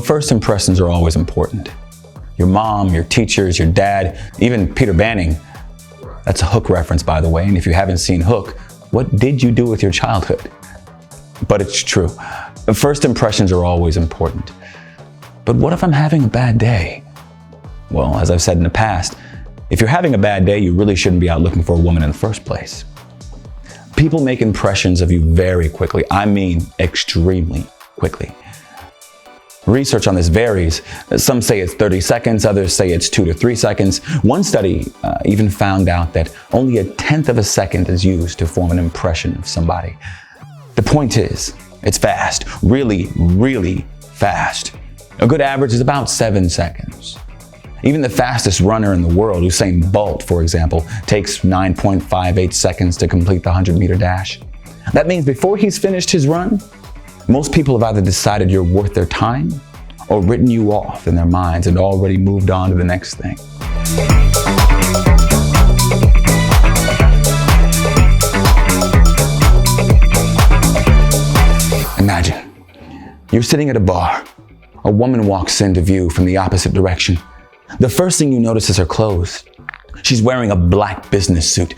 First impressions are always important. Your mom, your teachers, your dad, even Peter Banning. That's a Hook reference, by the way. And if you haven't seen Hook, what did you do with your childhood? But it's true. First impressions are always important. But what if I'm having a bad day? Well, as I've said in the past, if you're having a bad day, you really shouldn't be out looking for a woman in the first place. People make impressions of you very quickly. I mean, extremely quickly. Research on this varies. Some say it's 30 seconds, others say it's 2 to 3 seconds. One study even found out that only 1/10 of a second is used to form an impression of somebody. The point is, it's fast, really, really fast. A good average is about 7 seconds. Even the fastest runner in the world, Usain Bolt, for example, takes 9.58 seconds to complete the 100-meter dash. That means before he's finished his run, most people have either decided you're worth their time or written you off in their minds and already moved on to the next thing. Imagine, you're sitting at a bar. A woman walks into view from the opposite direction. The first thing you notice is her clothes. She's wearing a black business suit,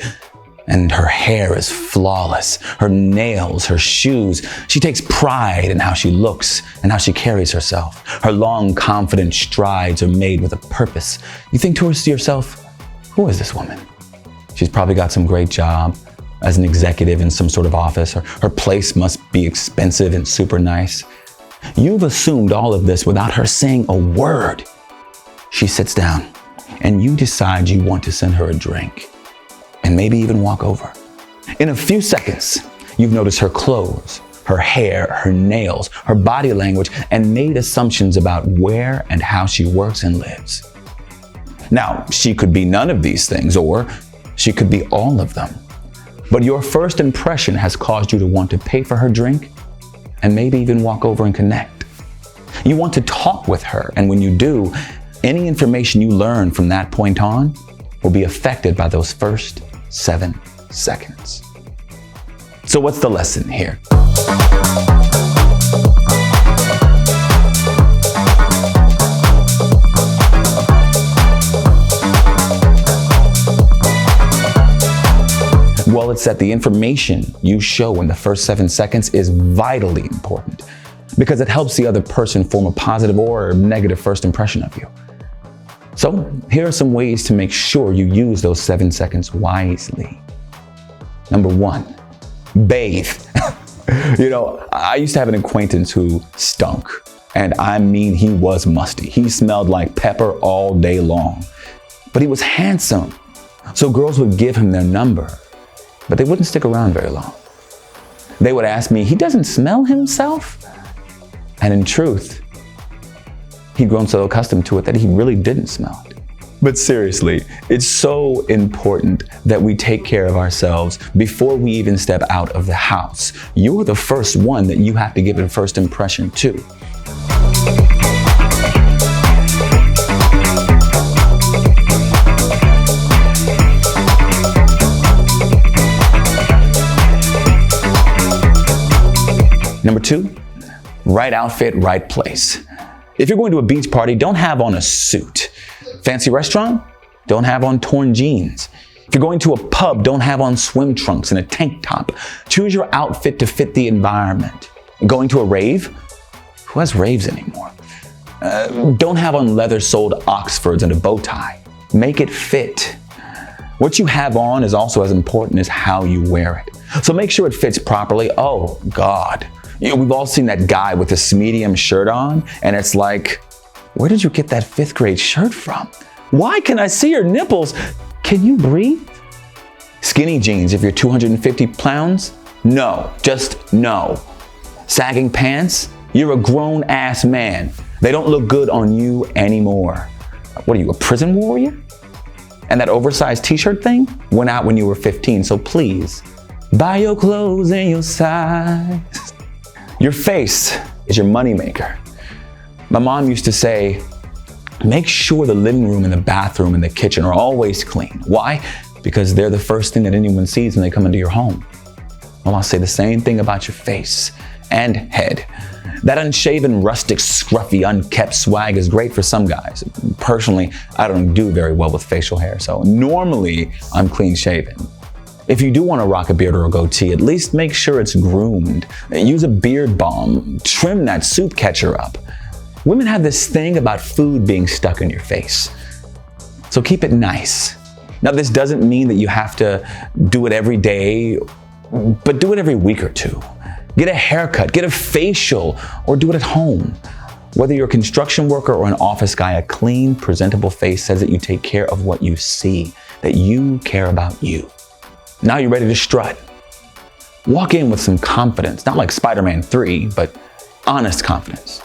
and her hair is flawless. Her nails, her shoes. She takes pride in how she looks and how she carries herself. Her long, confident strides are made with a purpose. You think to yourself, who is this woman? She's probably got some great job as an executive in some sort of office. Her place must be expensive and super nice. You've assumed all of this without her saying a word. She sits down, and you decide you want to send her a drink, and maybe even walk over. In a few seconds, you've noticed her clothes, her hair, her nails, her body language, and made assumptions about where and how she works and lives. Now, she could be none of these things, or she could be all of them. But your first impression has caused you to want to pay for her drink, and maybe even walk over and connect. You want to talk with her, and when you do, any information you learn from that point on will be affected by those first 7 seconds. So what's the lesson here? Well, it's that the information you show in the first 7 seconds is vitally important because it helps the other person form a positive or negative first impression of you. So here are some ways to make sure you use those 7 seconds wisely. Number 1, bathe. I used to have an acquaintance who stunk. And I mean, he was musty. He smelled like pepper all day long. But he was handsome. So girls would give him their number, but they wouldn't stick around very long. They would ask me, he doesn't smell himself? And in truth, he'd grown so accustomed to it that he really didn't smell it. But seriously, it's so important that we take care of ourselves before we even step out of the house. You're the first one that you have to give a first impression to. Number 2, right outfit, right place. If you're going to a beach party, don't have on a suit. Fancy restaurant? Don't have on torn jeans. If you're going to a pub, don't have on swim trunks and a tank top. Choose your outfit to fit the environment. Going to a rave? Who has raves anymore? Don't have on leather-soled Oxfords and a bow tie. Make it fit. What you have on is also as important as how you wear it. So make sure it fits properly. Oh, God. We've all seen that guy with this medium shirt on, and it's like, where did you get that 5th grade shirt from? Why can I see your nipples? Can you breathe? Skinny jeans if you're 250 pounds? No, just no. Sagging pants? You're a grown-ass man. They don't look good on you anymore. What are you, a prison warrior? And that oversized t-shirt thing went out when you were 15, so please, buy your clothes in your size. Your face is your moneymaker. My mom used to say, make sure the living room and the bathroom and the kitchen are always clean. Why? Because they're the first thing that anyone sees when they come into your home. Well, I'll say the same thing about your face. and head. That unshaven, rustic, scruffy, unkept swag is great for some guys. Personally, I don't do very well with facial hair, so normally I'm clean shaven. If you do want to rock a beard or a goatee, at least make sure it's groomed. Use a beard balm. Trim that soup catcher up. Women have this thing about food being stuck in your face, so keep it nice. Now, this doesn't mean that you have to do it every day, but do it every week or two. Get a haircut, get a facial, or do it at home. Whether you're a construction worker or an office guy, a clean, presentable face says that you take care of what you see, that you care about you. Now you're ready to strut. Walk in with some confidence, not like Spider-Man 3, but honest confidence.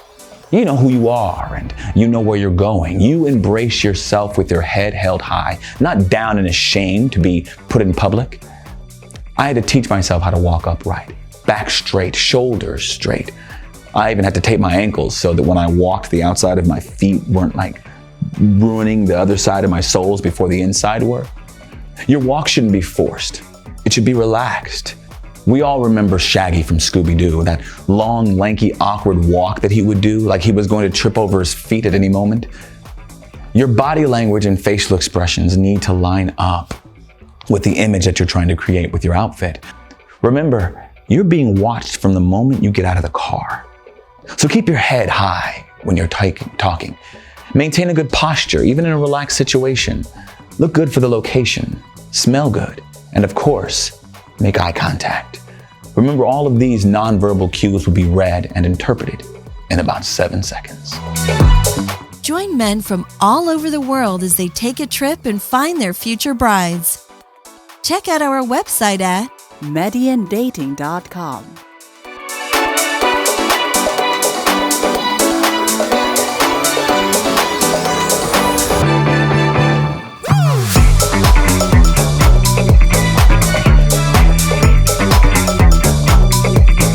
You know who you are and you know where you're going. You embrace yourself with your head held high, not down and ashamed to be put in public. I had to teach myself how to walk upright, back straight, shoulders straight. I even had to tape my ankles so that when I walked, the outside of my feet weren't like ruining the other side of my soles before the inside were. Your walk shouldn't be forced. It should be relaxed. We all remember Shaggy from Scooby-Doo, that long, lanky, awkward walk that he would do, like he was going to trip over his feet at any moment. Your body language and facial expressions need to line up with the image that you're trying to create with your outfit. Remember, you're being watched from the moment you get out of the car. So keep your head high when you're talking. Maintain a good posture, even in a relaxed situation. Look good for the location. Smell good. And of course, make eye contact. Remember, all of these nonverbal cues will be read and interpreted in about 7 seconds. Join men from all over the world as they take a trip and find their future brides. Check out our website at mediandating.com.